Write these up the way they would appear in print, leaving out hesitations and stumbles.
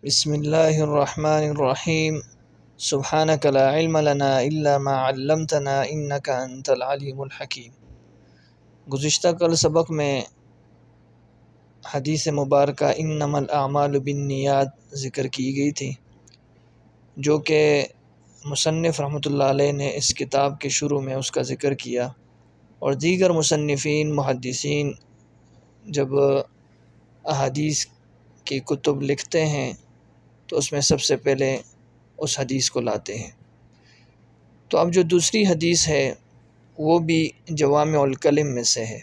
بسم اللہ الرحمن الرحیم سبحانک لا علم لنا الا ما علمتنا انک انت العلیم الحکیم۔ گزشتہ کل سبق میں حدیث مبارکہ انما الاعمال بالنیات ذکر کی گئی تھی، جو کہ مصنف رحمۃ اللہ علیہ نے اس کتاب کے شروع میں اس کا ذکر کیا، اور دیگر مصنفین محدثین جب احادیث کی کتب لکھتے ہیں تو اس میں سب سے پہلے اس حدیث کو لاتے ہیں۔ تو اب جو دوسری حدیث ہے وہ بھی جوامع الکلم میں سے ہے،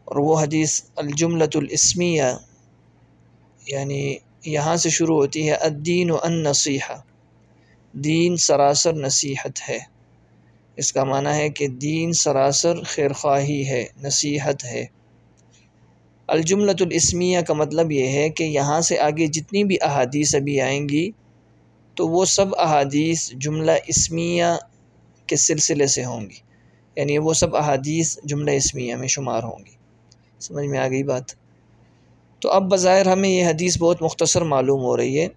اور وہ حدیث الجملۃ الاسمیہ، یعنی یہاں سے شروع ہوتی ہے الدین النصیحہ، دین سراسر نصیحت ہے۔ اس کا معنی ہے کہ دین سراسر خیرخواہی ہے، نصیحت ہے۔ الجملۃ الاسمیہ کا مطلب یہ ہے کہ یہاں سے آگے جتنی بھی احادیث ابھی آئیں گی تو وہ سب احادیث جملہ اسمیہ کے سلسلے سے ہوں گی، یعنی وہ سب احادیث جملہ اسمیہ میں شمار ہوں گی۔ سمجھ میں آ گئی بات؟ تو اب بظاہر ہمیں یہ حدیث بہت مختصر معلوم ہو رہی ہے،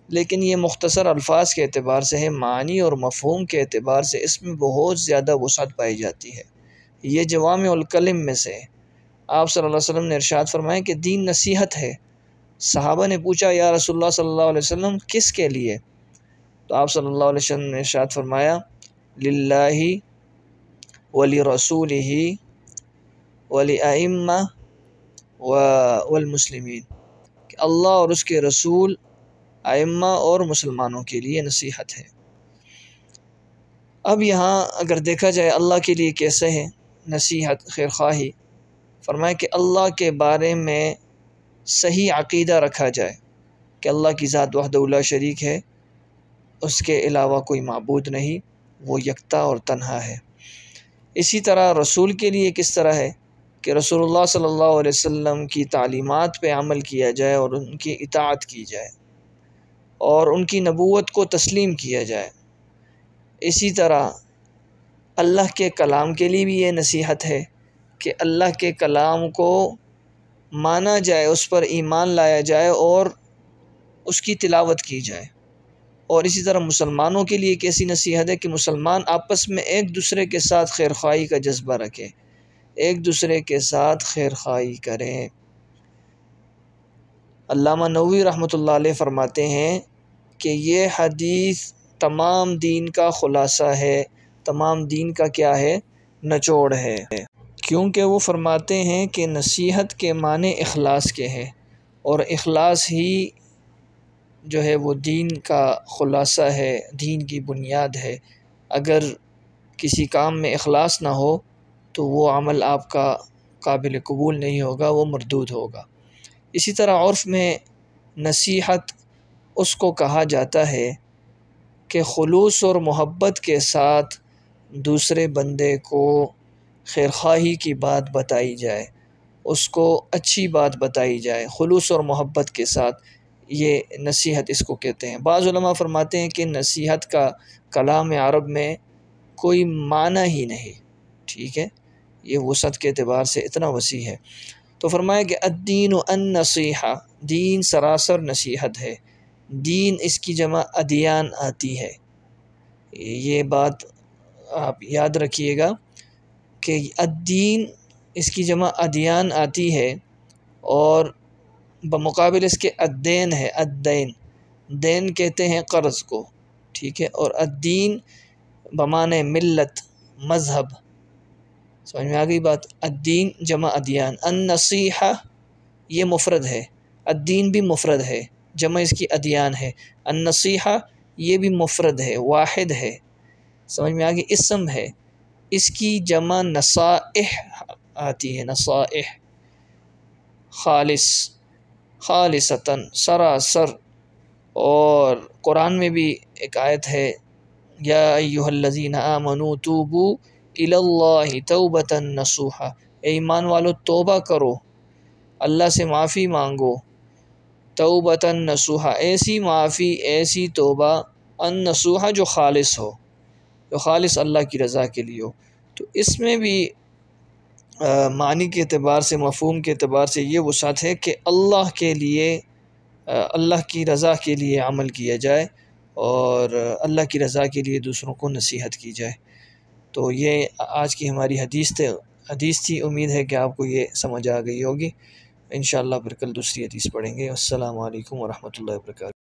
لیکن یہ مختصر الفاظ کے اعتبار سے ہے، معنی اور مفہوم کے اعتبار سے اس میں بہت زیادہ وسعت پائی جاتی ہے۔ یہ جوامع الکلم میں سے ہے۔ آپ صلی اللہ علیہ وسلم نے ارشاد فرمایا کہ دین نصیحت ہے۔ صحابہ نے پوچھا یا رسول اللہ صلی اللہ علیہ وسلم کس کے لیے؟ تو آپ صلی اللہ علیہ وسلم نے ارشاد فرمایا للہ ولرسولہ ولائمہ والمسلمین، کہ اللہ اور اس کے رسول، ائمہ اور مسلمانوں کے لیے نصیحت ہے۔ اب یہاں اگر دیکھا جائے اللہ کے لیے کیسے ہے نصیحت، خیرخواہی، فرمایا کہ اللہ کے بارے میں صحیح عقیدہ رکھا جائے کہ اللہ کی ذات وحدہ لا شریک ہے، اس کے علاوہ کوئی معبود نہیں، وہ یکتا اور تنہا ہے۔ اسی طرح رسول کے لیے کس طرح ہے کہ رسول اللہ صلی اللہ علیہ وسلم کی تعلیمات پہ عمل کیا جائے اور ان کی اطاعت کی جائے اور ان کی نبوت کو تسلیم کیا جائے۔ اسی طرح اللہ کے کلام کے لیے بھی یہ نصیحت ہے کہ اللہ کے کلام کو مانا جائے، اس پر ایمان لایا جائے اور اس کی تلاوت کی جائے۔ اور اسی طرح مسلمانوں کے لیے کیسی نصیحت ہے کہ مسلمان آپس میں ایک دوسرے کے ساتھ خیرخواہی کا جذبہ رکھیں، ایک دوسرے کے ساتھ خیرخواہی کریں۔ علامہ نووی رحمۃ اللہ علیہ فرماتے ہیں کہ یہ حدیث تمام دین کا خلاصہ ہے، تمام دین کا کیا ہے؟ نچوڑ ہے، کیونکہ وہ فرماتے ہیں کہ نصیحت کے معنی اخلاص کے ہیں، اور اخلاص ہی جو ہے وہ دین کا خلاصہ ہے، دین کی بنیاد ہے۔ اگر کسی کام میں اخلاص نہ ہو تو وہ عمل آپ کا قابل قبول نہیں ہوگا، وہ مردود ہوگا۔ اسی طرح عرف میں نصیحت اس کو کہا جاتا ہے کہ خلوص اور محبت کے ساتھ دوسرے بندے کو خیرخواہی کی بات بتائی جائے، اس کو اچھی بات بتائی جائے، خلوص اور محبت کے ساتھ، یہ نصیحت اس کو کہتے ہیں۔ بعض علماء فرماتے ہیں کہ نصیحت کا کلام عرب میں کوئی معنی ہی نہیں، ٹھیک ہے، یہ وسعت کے اعتبار سے اتنا وسیع ہے۔ تو فرمایا کہ الدین النصیحہ، دین سراسر نصیحت ہے۔ دین اس کی جمع ادیان آتی ہے، یہ بات آپ یاد رکھیے گا کہ الدین اس کی جمع ادیان آتی ہے، اور بمقابل اس کے الدین ہے، الدین، دین کہتے ہیں قرض کو، ٹھیک ہے، اور الدین بمعنی ملت، مذہب۔ سمجھ میں آ گئی بات؟ الدین جمع ادیان، النصیحہ یہ مفرد ہے، الدین بھی مفرد ہے، جمع اس کی ادیان ہے، النصیحہ یہ بھی مفرد ہے، واحد ہے۔ سمجھ میں آ گئی؟ اسم ہے، اس کی جمع نصائح آتی ہے، نصائح، خالص، خالصتاً، سراسر۔ اور قرآن میں بھی ایک آیت ہے یا ایھا الذین آمنوا توبوا الی اللہ توبۃ نصوحا، اے ایمان والو توبہ کرو، اللہ سے معافی مانگو، توبۃ نصوحا، ایسی معافی، ایسی توبہ، النصوحا جو خالص ہو، جو خالص اللہ کی رضا کے لیے ہو۔ تو اس میں بھی معنی کے اعتبار سے، مفہوم کے اعتبار سے یہ وسعت ہے کہ اللہ کے لیے اللہ کی رضا کے لیے عمل کیا جائے اور اللہ کی رضا کے لیے دوسروں کو نصیحت کی جائے۔ تو یہ آج کی ہماری حدیث تھی۔ امید ہے کہ آپ کو یہ سمجھ آ گئی ہوگی۔ انشاءاللہ پھر کل دوسری حدیث پڑھیں گے۔ السلام علیکم ورحمۃ اللہ وبرکاتہ۔